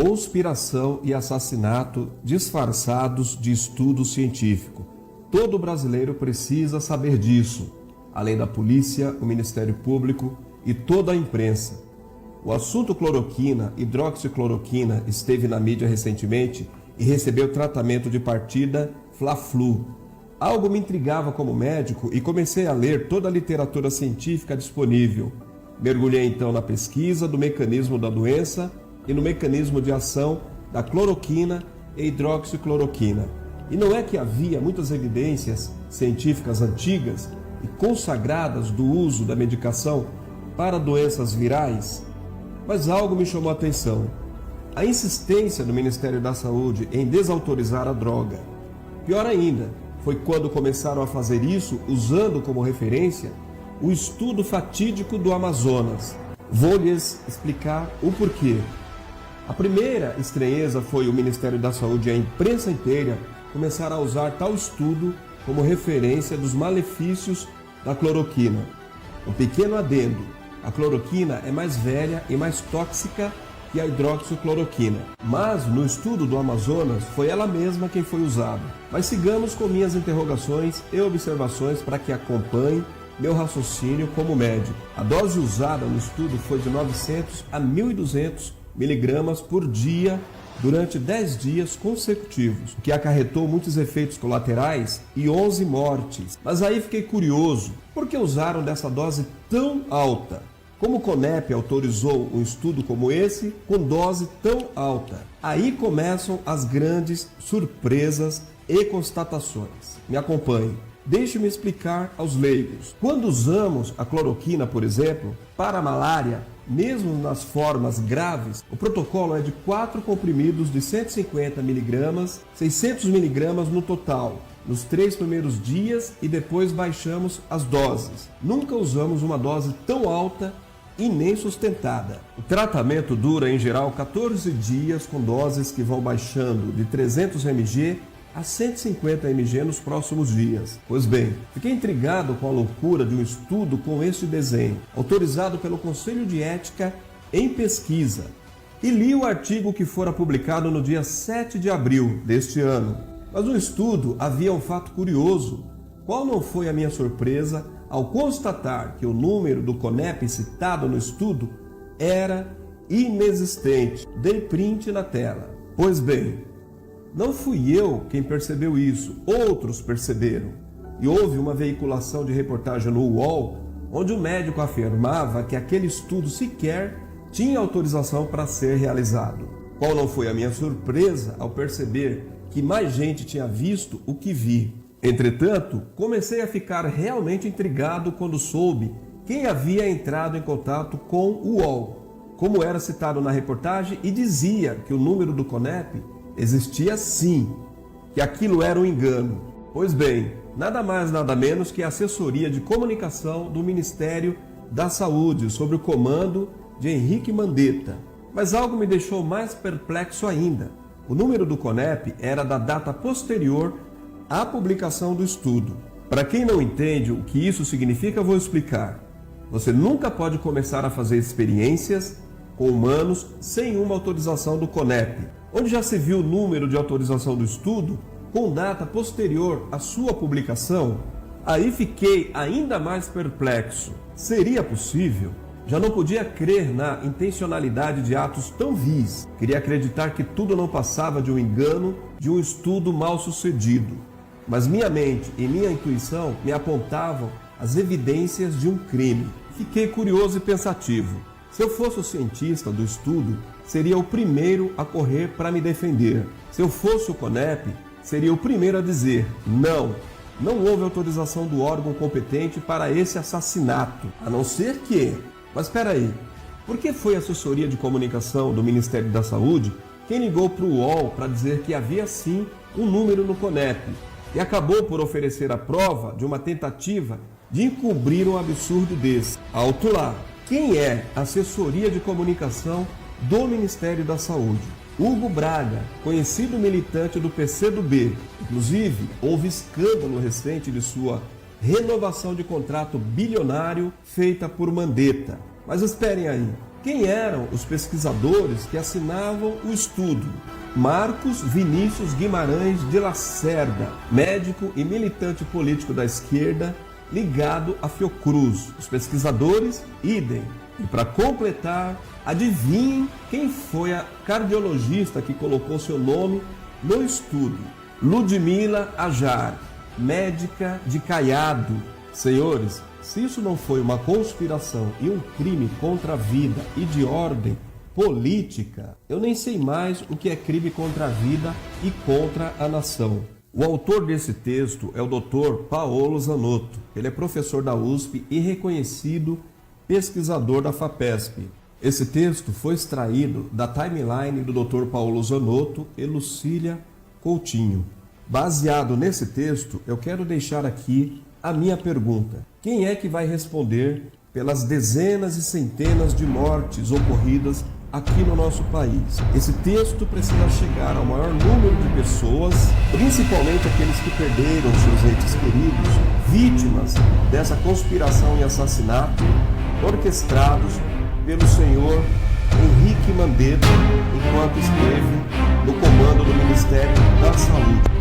Conspiração e assassinato disfarçados de estudo científico. Todo brasileiro precisa saber disso, além da polícia, o Ministério Público e toda a imprensa. O assunto cloroquina, hidroxicloroquina, esteve na mídia recentemente e recebeu tratamento de partida Fla-Flu. Algo me intrigava como médico e comecei a ler toda a literatura científica disponível. Mergulhei então na pesquisa do mecanismo da doença e no mecanismo de ação da cloroquina e hidroxicloroquina. E não é que havia muitas evidências científicas antigas e consagradas do uso da medicação para doenças virais? Mas algo me chamou a atenção: a insistência do Ministério da Saúde em desautorizar a droga. Pior ainda, foi quando começaram a fazer isso usando como referência o estudo fatídico do Amazonas. Vou lhes explicar o porquê. A primeira estranheza foi o Ministério da Saúde e a imprensa inteira começar a usar tal estudo como referência dos malefícios da cloroquina. Um pequeno adendo: a cloroquina é mais velha e mais tóxica que a hidroxicloroquina, mas no estudo do Amazonas foi ela mesma quem foi usada. Mas sigamos com minhas interrogações e observações para que acompanhe meu raciocínio como médico. A dose usada no estudo foi de 900 a 1.200 miligramas por dia durante 10 dias consecutivos, o que acarretou muitos efeitos colaterais e 11 mortes. Mas aí fiquei curioso: por que usaram dessa dose tão alta? Como o CONEP autorizou um estudo como esse com dose tão alta? Aí começam as grandes surpresas e constatações. Me acompanhe. Deixe-me explicar aos leigos. Quando usamos a cloroquina, por exemplo, para a malária, mesmo nas formas graves, o protocolo é de 4 comprimidos de 150 mg, 600 mg no total, nos 3 primeiros dias, e depois baixamos as doses. Nunca usamos uma dose tão alta e nem sustentada. O tratamento dura em geral 14 dias, com doses que vão baixando de 300 mg a 150 mg nos próximos dias. Pois bem, fiquei intrigado com a loucura de um estudo com este desenho, autorizado pelo Conselho de Ética em Pesquisa, e li o artigo que fora publicado no dia 7 de abril deste ano. Mas no estudo havia um fato curioso. Qual não foi a minha surpresa ao constatar que o número do CONEP citado no estudo era inexistente. Dei print na tela. Pois bem, não fui eu quem percebeu isso, outros perceberam. E houve uma veiculação de reportagem no UOL, onde o médico afirmava que aquele estudo sequer tinha autorização para ser realizado. Qual não foi a minha surpresa ao perceber que mais gente tinha visto o que vi. Entretanto, comecei a ficar realmente intrigado quando soube quem havia entrado em contato com o UOL, como era citado na reportagem, e dizia que o número do CONEP existia sim, que aquilo era um engano. Pois bem, nada mais nada menos que a assessoria de comunicação do Ministério da Saúde, sob o comando de Henrique Mandetta. Mas algo me deixou mais perplexo ainda. O número do CONEP era da data posterior à publicação do estudo. Para quem não entende o que isso significa, vou explicar. Você nunca pode começar a fazer experiências com humanos sem uma autorização do CONEP, onde já se viu o número de autorização do estudo com data posterior à sua publicação. Aí fiquei ainda mais perplexo. Seria possível? Já não podia crer na intencionalidade de atos tão vis. Queria acreditar que tudo não passava de um engano, de um estudo mal sucedido. Mas minha mente e minha intuição me apontavam as evidências de um crime. Fiquei curioso e pensativo. Se eu fosse o cientista do estudo, seria o primeiro a correr para me defender. Se eu fosse o CONEP, seria o primeiro a dizer: não houve autorização do órgão competente para esse assassinato, a não ser que... Mas espera aí, por que foi a assessoria de comunicação do Ministério da Saúde quem ligou para o UOL para dizer que havia sim um número no CONEP e acabou por oferecer a prova de uma tentativa de encobrir um absurdo desse? Alto lá! Quem é a assessoria de comunicação do Ministério da Saúde? Hugo Braga, conhecido militante do PCdoB. Inclusive, houve escândalo recente de sua renovação de contrato bilionário feita por Mandetta. Mas esperem aí, Quem eram os pesquisadores que assinavam o estudo? Marcos Vinícius Guimarães de Lacerda, médico e militante político da esquerda, ligado à Fiocruz. Os pesquisadores, idem. E para completar, adivinhem quem foi a cardiologista que colocou seu nome no estudo? Ludmila Ajar, médica de Caiado. Senhores, se isso não foi uma conspiração e um crime contra a vida e de ordem política, eu nem sei mais o que é crime contra a vida e contra a nação. O autor desse texto é o Dr. Paolo Zanotto. Ele é professor da USP e reconhecido pesquisador da FAPESP. Esse texto foi extraído da timeline do Dr. Paolo Zanotto e Lucília Coutinho. Baseado nesse texto, eu quero deixar aqui a minha pergunta. Quem é que vai responder pelas dezenas e centenas de mortes ocorridas aqui no nosso país? Esse texto precisa chegar ao maior número de pessoas, principalmente aqueles que perderam seus entes queridos, vítimas dessa conspiração e assassinato orquestrados pelo senhor Henrique Mandetta, enquanto esteve no comando do Ministério da Saúde.